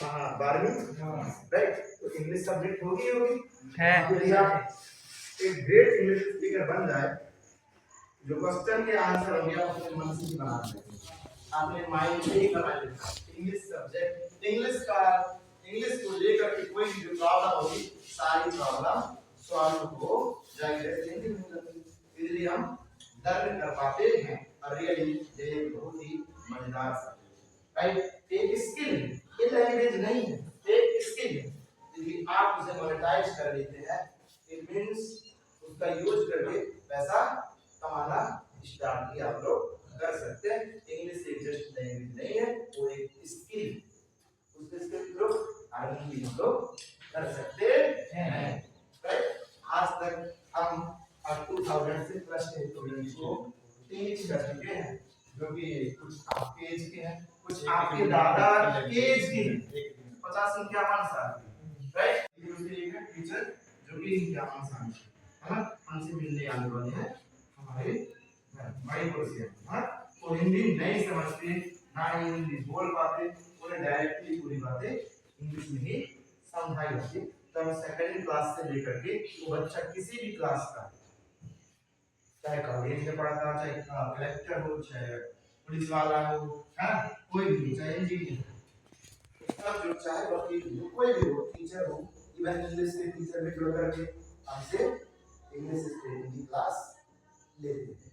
हाँ 12वीं राइट। तो इंग्लिश सब्जेक्ट होगी है। यदि आप एक ग्रेट इंग्लिश स्पीकर बन जाए, जो क्वेश्चन के आंसर हो गया अपने मन से ही बना देंगे, आपने माइंड से ही बना लिया। इंग्लिश सब्जेक्ट, इंग्लिश को लेकर के कोई भी जो प्रॉब्लम होगी सारी प्रॉब्लम सॉल्व हो जाएगी। इसलिए हम लर्न कर पाते हैं और रियली ये बहुत ही मजेदार सब्जेक्ट राइट। एक स्किल, ये लैंग्वेज नहीं है, एक स्किल है। यदि आप उसे मोनेटाइज कर लेते हैं, इट मींस उसका यूज करके पैसा कमाना स्टार्ट भी आप लोग कर सकते हैं। इंग्लिश एक जस्ट लैंग्वेज नहीं है, वो एक स्किल, उसके स्किल लोग अर्निंग भी हम लोग कर सकते हैं राइट। आज तक हम 2000 से प्लस स्टूडेंट्स को टीच कर चुके हैं, जो कि कुछ आपके एज के हैं, कुछ आपके दादा के एज के हैं, 50-51 साल के राइट। दूसरी एक है टीचर जो कि 51 साल के है ना, हमसे मिलने आने वाले हैं हमारे बड़े कोर्स है हाँ। तो हिंदी नहीं समझते, ना ही हिंदी बोल पाते, उन्हें डायरेक्टली पूरी बातें इंग्लिश में ही समझाई जाती है। तो हम सेकेंड क्लास से लेकर के वो बच्चा किसी भी क्लास का, चाहे कॉलेज में पढ़ता, चाहे कलेक्टर हो, चाहे पुलिस वाला हो, हाँ कोई भी, चाहे इंजीनियर, सब जो चाहे वकील हो, कोई भी हो, टीचर हो, इवन इंग्लिश के टीचर भी जुड़ करके हमसे इंग्लिश स्पीकिंग की क्लास लेते हैं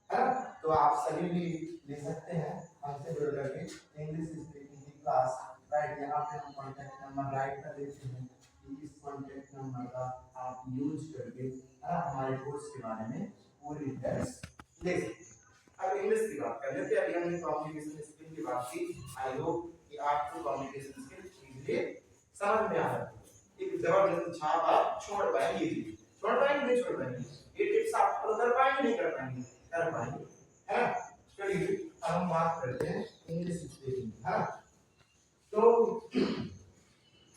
है ना। तो आप सभी भी ले सकते हैं हमसे जुड़ करके इंग्लिश स्पीकिंग की क्लास राइट। यहाँ पे हम कॉन्टैक्ट नंबर राइट कर देते हैं कि इस कॉन्टैक्ट नंबर का आप यूज करके हमारे कोर्स के बारे में पूरी डिटेल्स ले सकते हैं। अब इंग्लिश की बात कर लेते हैं। अभी हमने कम्युनिकेशन स्किल की बात की, आई होप कि आपको कम्युनिकेशन स्किल इजीली समझ में आ रहा है। एक जबरदस्त छाप आप छोड़ पाएंगे, छोड़ पाएंगे नहीं छोड़ पाएंगे, ये टिप्स आप फॉलो कर पाएंगे नहीं कर पाएंगे, कर पाएंगे है ना। चलिए अब हम बात करते हैं इंग्लिश स्पीकिंग है ना। तो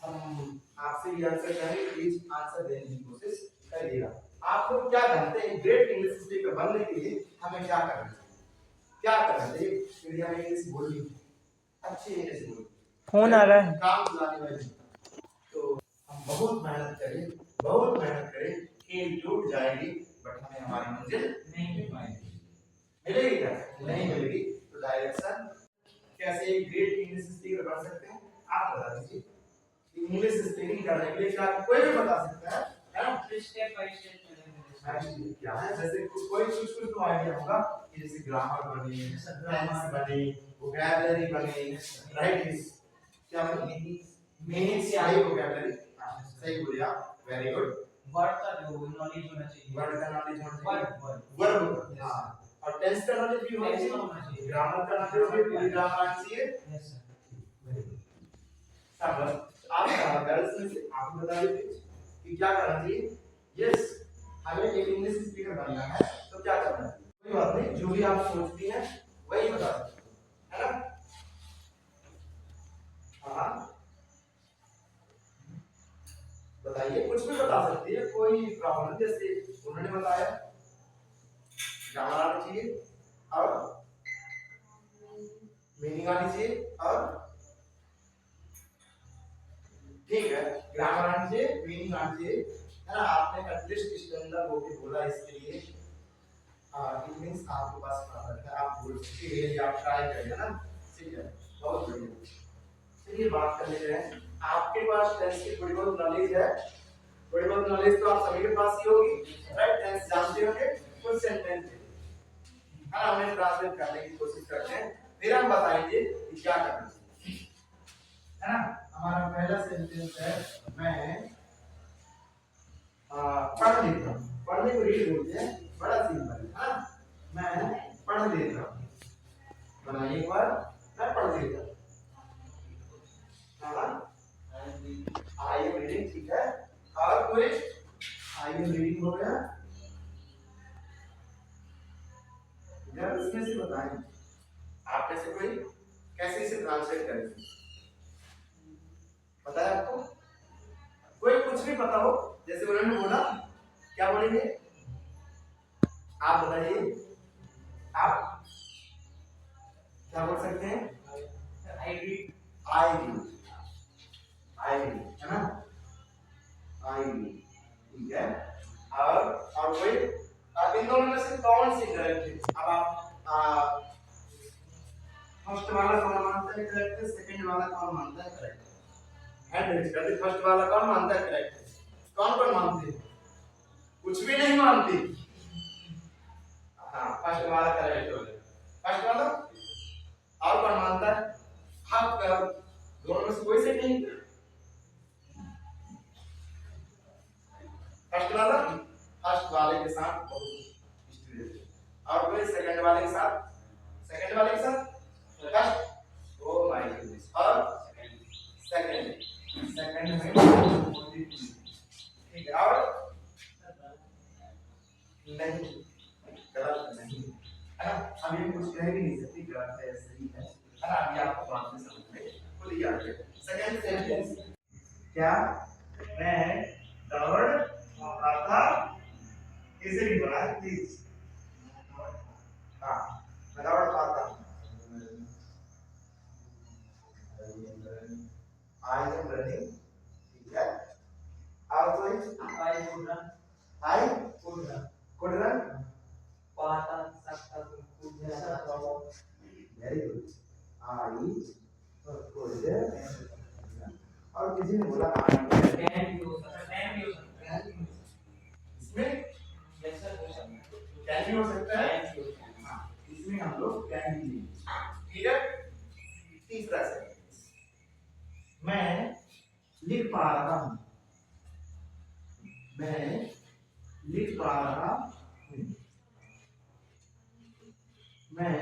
हम आपसे ये आंसर करेंगे, प्लीज आंसर देने की कोशिश करिएगा। आप लोग क्या जानते हैं ग्रेट इंग्लिश स्पीकर बनने के लिए हमें क्या करना चाहिए, क्या करना चाहिए? यदि हमें इंग्लिश बोलनी है, अच्छी इंग्लिश बोलनी, फोन आ रहा है, काम चलाने वाली, तो हम बहुत मेहनत करें, बहुत मेहनत करें, खेल टूट जाएगी बट हमें हमारी मंजिल नहीं मिल पाएगी। मिलेगी क्या? नहीं मिलेगी। तो डायरेक्शन कैसे एक ग्रेट इंग्लिश स्पीकर बन सकते हैं आप बता दीजिए। इंग्लिश स्पीकिंग करने के लिए क्या कोई भी बता सकता है ना, स्टेप बाय स्टेप क्या है। जैसे कोई कुछ तो आइडिया होगा कि जैसे ग्रामर बने, टेंस बने, वोकैबुलरी बने राइट। क्या मीनिंग से आई वोकैबुलरी, सही बोले आप, वेरी गुड। वर्ड का जो नॉलेज होना चाहिए, वर्ड का नॉलेज होना चाहिए, वर्ब हां, और टेंस का नॉलेज भी होना चाहिए, ग्रामर का नॉलेज भी, पूरी ग्रामर आनी चाहिए। Yes sir, very good. सब आप गर्ल्स में से आप बता दीजिए कि क्या करना चाहिए। यस, हमें एक इंग्लिश स्पीकर बनना है तो क्या करना है, कोई बात नहीं, जो भी आप सोचती हैं वही बता सकते है ना। हाँ बताइए, कुछ भी बता सकती है, कोई प्रॉब्लम। जैसे उन्होंने बताया ग्रामर आनी चाहिए और मीनिंग आनी चाहिए, और ठीक है ग्रामर आनी चाहिए, मीनिंग आनी चाहिए है ना। आपने एटलीस्ट स्टैंडर्ड होके बोला, इसके लिए इट मींस आपके पास प्रॉब्लम है, आप बोल सकते हैं, ये आप ट्राई करिए ना, ठीक है बहुत बढ़िया। चलिए बात कर लेते हैं, आपके पास टेंस की थोड़ी बहुत नॉलेज है, थोड़ी बहुत नॉलेज तो आप सभी के पास ही होगी राइट। टेंस जानते होंगे, कुछ सेंटेंस है ना, हमें ट्रांसलेट करने की कोशिश करते हैं, फिर हम बताएंगे कि क्या करना है ना। हमारा पहला सेंटेंस है, मैं पढ़ लेता हूँ, पढ़ने को रीड बोलते हैं, बड़ा सिंपल है ना। मैं पढ़ लेता हूँ, बनाइए एक बार, मैं पढ़ लेता हूँ, आई एम रीडिंग, ठीक है। और कोई आई एम रीडिंग हो गया, जब इसमें से बताएं आप में से कोई कैसे इसे ट्रांसलेट करेंगे, पता है आपको? कोई कुछ भी पता हो, जैसे उन्होंने बोला, क्या बोलेंगे आप बताइए, आप क्या बोल सकते हैं? I read, I read IV है ना, आईवी, ठीक है। और कोई अब इन दोनों में से कौन सी करेक्ट है? अब आप फर्स्ट वाला कौन मानता है करेक्ट है, सेकंड वाला कौन मानता है करेक्ट है? हैंड रेज कर दे, फर्स्ट वाला कौन मानता है करेक्ट है? कौन कौन मानते हैं? कुछ भी नहीं मानते। हाँ, फर्स्ट वाला करेक्ट हो गया। फर्स्ट वाला और कौन मानता है? हाथ कर, दोनों में से कोई से नहीं। फर्स्ट वाला फर्स्ट वाले के साथ बहुत हिस्ट्री है, और कोई सेकंड वाले के साथ, सेकंड वाले के साथ फर्स्ट, ओ माय गॉडनेस, और सेकंड, सेकंड में ठीक है। और नहीं, गलत नहीं है ना, हम ये कुछ कह भी नहीं सकते गलत है सही है ना, अभी आपको बात में समझ में खुद ही आ गया। सेकंड सेंटेंस, क्या मैं दौड़ आता, इसे भी बना प्लीज। हाँ, मैं दौड़ पाता हूँ, आई एम रनिंग, ठीक है। और कोई आई कुड रन पाता सकता could run, very good, I could run. और किसी ने बोला आई कैन भी हो सकता है, इसमें कैन भी हो सकता है, हाँ, इसमें हम लोग कैन भी लेंगे, ठीक है। तीसरा सेंटेंस, मैं लिख पा रहा हूँ, मैं लिख पा रहा हूँ, मैं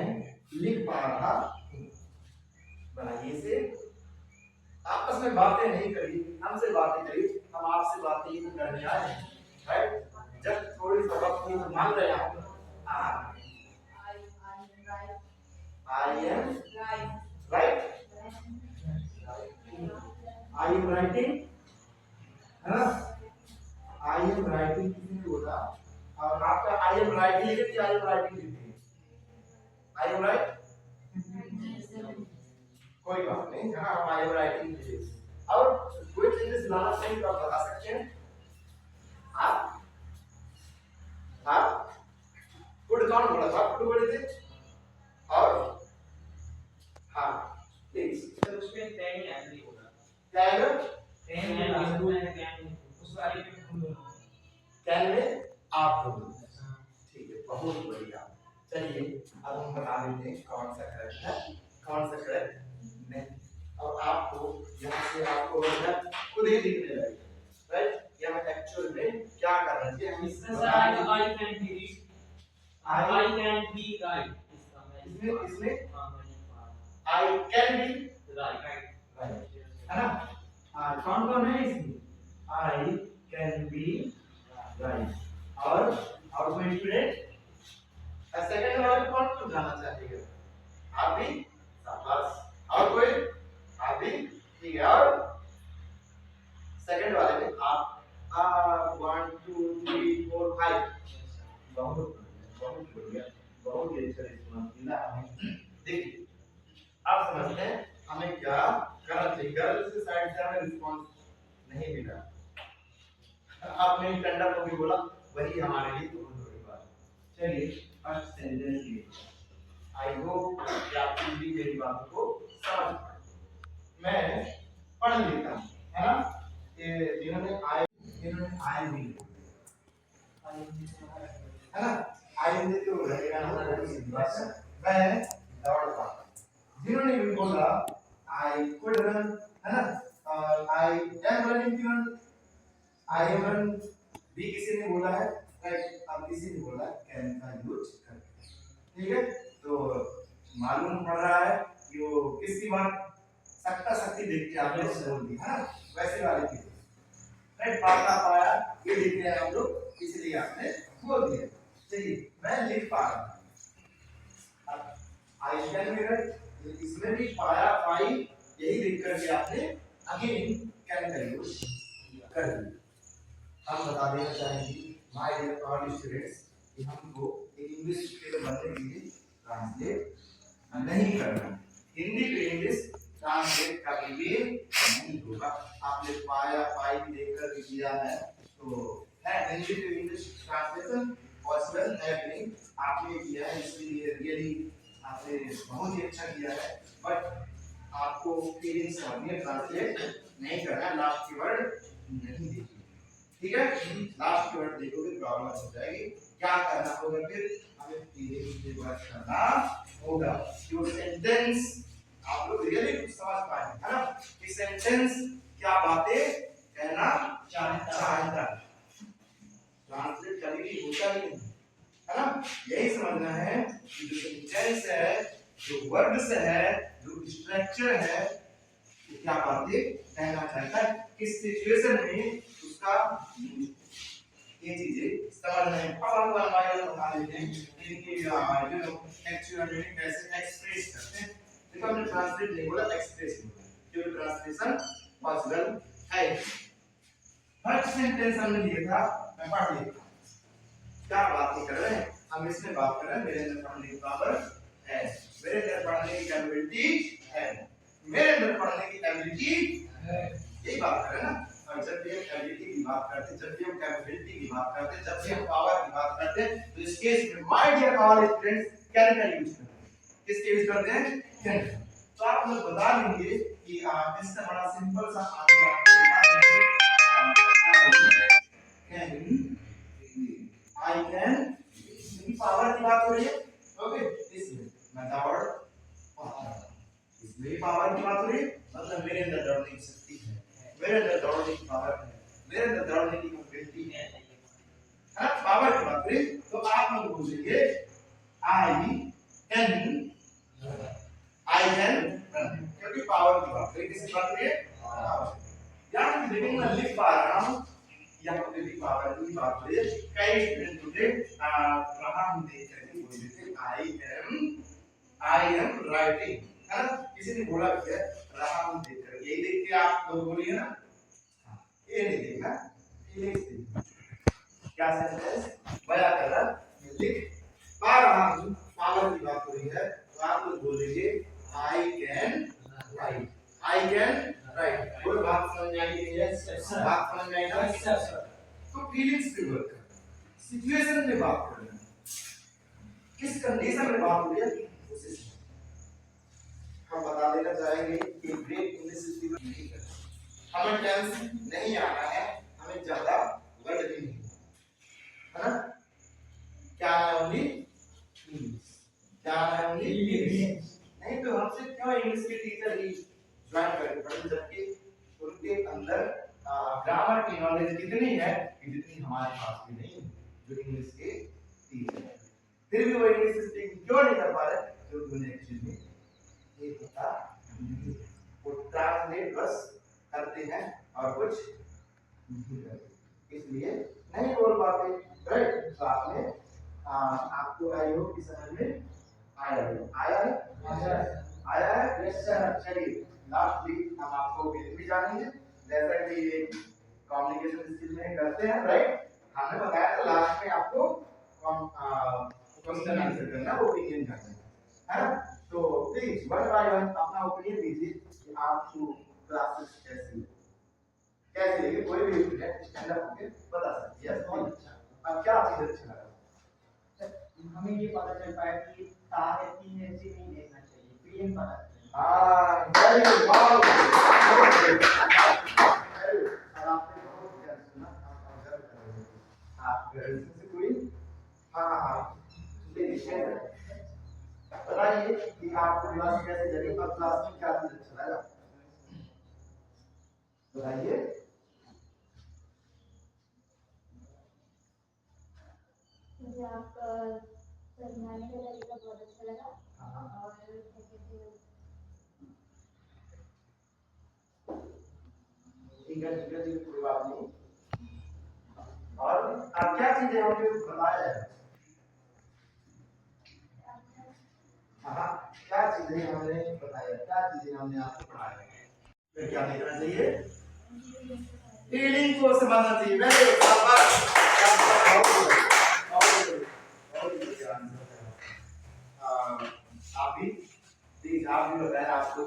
लिख पा रहा हूँ। बनाइए से, आपस में बातें नहीं करी, हमसे बातें करी, हम आपसे बातें ही करने आए हैं, राइट। जब थोड़ी सा वक्त नहीं मान रहे हैं आप, I am right, I am writing, है ना, आई एम राइटिंग किसी ने बोला, और आपका आई एम राइटिंग लिखे कि आई एम राइटिंग लिखे, आई एम राइट, कोई बात नहीं, है ना, हम आई एम राइटिंग लिखे। और कोई चेंजेस लाना चाहिए तो आप बता सकते हैं। आप गुड कौन बोला था, गुड बोले थे, और हाँ प्लीज सर उसमें टैग ऐड नहीं होगा, टैग उस वाले में कैन में आप बोलो, ठीक है, बहुत बढ़िया। चलिए अब हम बता देते हैं कौन सा करेक्ट है, कौन सा करेक्ट नहीं। और आपको यहाँ से आपको खुद ही दिखने लगेगा, राइट। यहाँ एक्चुअल में क्या करना चाहिए, हम इसमें आई कैन बी राइट, इसमें आई कैन बी राइट, है ना। कौन कौन है इसमें, आई कैन बी राइट, और कोई स्टूडेंट सेकंड वाले कौन कौन जाना चाहेगा, आप भी, शाबाश, और कोई, आप भी, ठीक है। और सेकंड वाले में आप 1 2 3 4 5, बहुत बढ़िया, बहुत ही अच्छा रिस्पांस मिला हमें। देखिए आप समझते हैं हमें क्या करना चाहिए, गर्ल से साइड से हमें रिस्पांस नहीं मिला, आपने टेंडर को भी बोला, वही हमारे लिए बहुत बड़ी बात है। चलिए फर्स्ट सेंटेंस लिए, आई होप कि आप भी मेरी बात को समझ पाए। मैं पढ़ लेता हूँ, है ना, ये जिन्होंने आई भी, है ना, आई भी तो रहेगा ना, मैं दौड़ पाता, जिन्होंने भी बोला आई कुड रन, है ना, और आई एम रनिंग, जिन्होंने आई एम रन भी किसी ने बोला है, राइट। अब किसी ने बोला कैन का यूज कर, ठीक है। तो मालूम पड़ रहा है कि वो किसकी बात, सकता शक्ति देख के आपने बोल दी, है ना, वैसे वाली थी, राइट। पाता पाया ये लिख रहे हैं हम लोग, इसलिए आपने बोल दिया। चलिए मैं लिख पा रहा हूँ, अब आई कैन बी राइट, इसमें भी पाया पाई यही लिख करके आपने अगेन कैन का यूज कर दिया। हम बता देना चाहेंगे माय डियर ऑल स्टूडेंट्स कि हमको इंग्लिश के बनने के लिए ट्रांसलेट नहीं करना, हिंदी टू इंग्लिश ट्रांसलेट कभी भी नहीं होगा। आपने पाया पाई देखकर किया है तो है Hindi to English translation possible है कि नहीं आपने किया है, इसलिए रियली आपने बहुत ही अच्छा किया है। बट आपको फीलिंग्स समझनी, ट्रांसलेट नहीं करना, लास्ट की वर्ड नहीं देखी, ठीक है? लास्ट की वर्ड देखोगे प्रॉब्लम हो जाएगी। क्या करना होगा फिर, हमें फीलिंग्स की वर्ड करना होगा। जो सेंटेंस आप लोग रियली कुछ समझ पाए है ना कि सेंटेंस क्या बातें कहना चाहता है, ट्रांसलेट कभी भी होता ही नहीं है ना। यही समझना है कि जो सेंटेंस है, जो वर्ड्स है, जो स्ट्रक्चर है, वो क्या बातें कहना चाहता है, किस सिचुएशन में उसका ये चीजें समझना है। अब हम वाला बता देते हैं इनकी जो एक्चुअल मीनिंग कैसे एक्सप्रेस करते हैं। देखो हमने ट्रांसलेट नहीं बोला, एक्सप्रेस बोला, जो ट्रांसलेशन पॉसिबल है। फर्स्ट सेंटेंस हमने लिया था, मैं पढ़ लेता हूं क्या बात कर रहे हैं हम। इसमें बात कर रहे हैं मेरे अंदर पढ़ने की पावर है, मेरे अंदर पढ़ने की कैपेबिलिटी है, मेरे अंदर पढ़ने की एबिलिटी है, यही बात कर रहे हैं ना। और जब भी हम एबिलिटी की बात करते हैं, जब भी हम कैपेबिलिटी की बात करते हैं, जब भी हम पावर की बात करते हैं, तो इस केस में my dear all students can का यूज करते हैं। किसके यूज करते हैं? कैन। तो आप लोग बता देंगे कि इसका बड़ा सिंपल सा आंसर I can की पावर की बात हो रही है, ओके, इसमें मैं दौड़ पाता हूं, इसमें पावर की बात हो रही है, मतलब मेरे अंदर दौड़ने की शक्ति है, मेरे अंदर दौड़ने की पावर है, मेरे अंदर दौड़ने की कैपेबिलिटी है ना, पावर की बात हो रही। तो आप लोग बोलेंगे आई कैन क्योंकि पावर की बात हो रही, किसकी बात हो रही है? पावर। यानी देखिए मैं लिख पा रहा हूं यहाँ पे भी पावर की बात हो रही है। कई स्टूडेंट मुझे रहा हूं देख करके बोल देते आई एम राइटिंग, है ना, किसी ने बोला कि रहा हूं देख कर, यही देख के आप लोग बोलिए ना, ये नहीं देखना, ये नहीं क्या सेंटेंस बयां कर रहा मैं लिख पा रहा हूं, पावर की बात हो रही है, तो आप लोग बोलेंगे I can write, I can write. कोई बात समझ में आई नहीं है? बात समझ में आई ना? तो फीलिंग्स पे वर्क करना, सिचुएशन में बात करना, किस कंडीशन में बात हो रही है उसे हम बता देना चाहेंगे कि ग्रेट इंग्लिश स्पीकर नहीं करना, हमें टेंस नहीं आना है, हमें ज्यादा वर्ड भी नहीं, है ना, क्या ओनली इंग्लिश, क्या ओनली इंग्लिश। नहीं तो हमसे क्यों इंग्लिश के टीचर ही ज्वाइन करके पढ़े, जबकि उनके अंदर ग्रामर की नॉलेज कितनी है कि जितनी हमारे पास भी नहीं है, जो इंग्लिश के टीचर है, फिर भी वो इंग्लिश स्पीकिंग क्यों नहीं कर पा रहे, क्योंकि उन्हें एक्चुअली ये पता नहीं, वो ट्रांसलेट बस करते हैं और कुछ नहीं करते, इसलिए नहीं बोल पाते, राइट। तो आपने आपको आई होप कि समझ में आया है, आया है, आया है, यस सर। चलिए लास्टली हम आपको भी जानेंगे, जैसा कि ये कम्युनिकेशन स्किल में करते हैं, राइट। हमने बताया था लास्ट में आपको क्वेश्चन आंसर करना, ओपिनियन करना है ना। तो प्लीज वन बाय वन अपना ओपिनियन दीजिए कि आपको क्लासेस कैसी लगी, कोई भी स्टैंड अप होके बता सकते हैं। यस, बहुत अच्छा। अब क्या चीज अच्छा लगा? हमें ये पता चल पाया कि ता है तीन ऐसे नहीं देखना चाहिए, फीलिंग पता चले। हां, very good, wow, very good. और आपने बहुत ध्यान सुना, आप ऑब्जर्व कर रहे हो, आप घर से कोई हां देखिए बताइए कि आपको क्लास कैसे लगी और क्लास में क्या चीज अच्छा लगा, बताइए। मुझे आपका समझाने का तरीका बहुत अच्छा लगा, और ठीक है, कोई बात नहीं। और आप क्या चीजें हमने बताया है, हाँ क्या चीजें हमने बताया, क्या चीजें हमने आपको पढ़ाया है, फिर क्या देखना चाहिए, फीलिंग को समझना चाहिए। वेरी गुड, शाबाश, आप भी प्लीज, आप भी बताएं आपको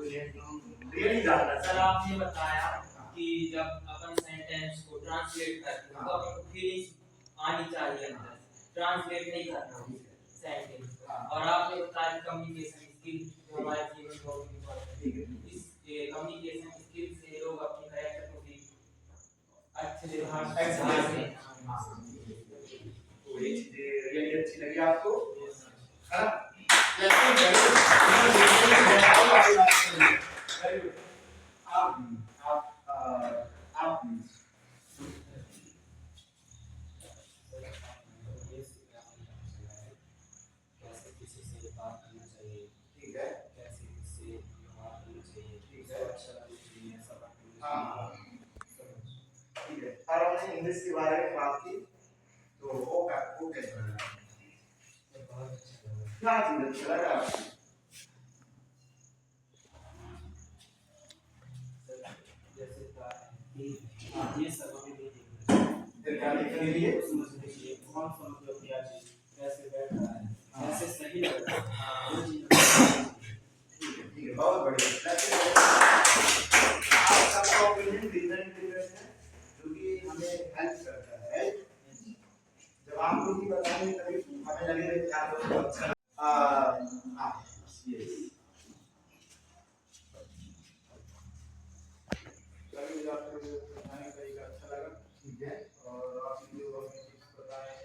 रियली जानना सर चाहिए। आपने बताया कि जब अपन सेंटेंस को ट्रांसलेट करते हैं तो अपन को फीलिंग्स आनी चाहिए अंदर, ट्रांसलेट नहीं करना सेंटेंस। और आपने बताया कम्युनिकेशन स्किल जो हमारे जीवन में बहुत इम्पोर्टेंट है। इस कम्युनिकेशन स्किल से लोग अपने कैरेक्टर को भी अच्छे से एक्सप्रेस तो ये चीजें रियली अच्छी लगी आपको, है ना? Very good. आप कैसे किसी से बात करना चाहिए, ठीक है, कैसे किसी से व्यवहार करना चाहिए, ठीक है। अच्छा लगना चाहिए, ऐसा करना हाँ चाहिए। ठीक है। और हमने इंग्लिश के बारे में बात की, तो वो कैसा लगा? बहुत अच्छा लगा। क्या चीज अच्छा लगा आपको? जैसे कि ये सब अभी नहीं देख रहे हैं। दिखाने के लिए समझने के लिए कौन सा मतलब क्या चीज कैसे बैठ रहा है, कैसे सही लग रहा है, वो चीज ठीक है, बहुत बढ़िया। आप सबका ओपिनियन डिफरेंट डिफरेंट है, जो कि हमें हेल्प करता है, राइट? जब आप लोग भी बताएंगे तभी हमें लगेगा कि आप लोगों को अच्छा हाँ यस चलिए आपको जो बताने का तरीका अच्छा लगा ठीक है। और आपने जो हमें टिप्स बताए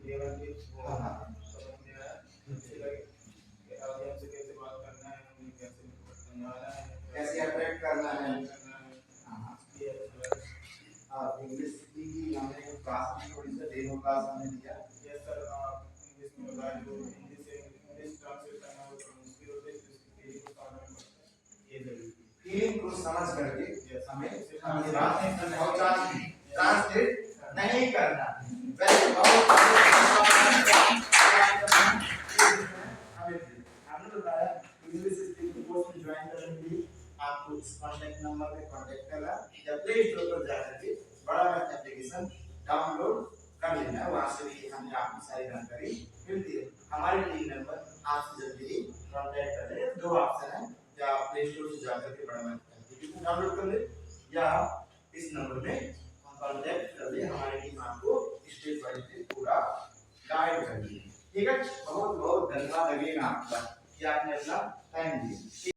लेवल टिप्स वो हाँ। समझ में आया, अच्छे लगे कि ऑडियंस से कैसे बात करना है, उन्हें कैसे समझाना है, कैसे अट्रैक्ट करना है। करना है, हाँ ये अच्छा लगा। इंग्लिश की हमने क्लास में थोड़ी सा डेमो क्लास हमने दिया। ये सर आप इंग्लिश में बताए जो हिंदी से इंग्लिश ट्रांसलेट करना हो तो मुश्किल होता है, इसलिए इसकी फीलिंग को समझना पड़ता है, ये जरूरी है। फीलिंग को समझ करके हमें हमें ये बात ट्रांसलेट नहीं करना। वैसे बहुत हमने बताया इंग्लिश स्पीकिंग कोर्स में ज्वाइन करने के लिए आपको इस कांटेक्ट नंबर पे कांटेक्ट करना या प्ले स्टोर पर जाकर के बड़ा मैथ एप्लीकेशन डाउनलोड कर लेना है। वहां से भी हमें आपकी सारी जानकारी मिलती है। हमारे टीम मेंबर आपसे जल्दी ही कांटेक्ट कर लेंगे। दो ऑप्शन है, या प्ले स्टोर से जाकर के बड़ा मैथ एप्लीकेशन डाउनलोड कर ले या इस नंबर में कांटेक्ट कर ले। हमारी टीम आपको स्टेप बाय स्टेप पूरा गाइड करेगी। ठीक है, बहुत बहुत धन्यवाद लगेगा आपका कि आपने अपना टाइम दिया।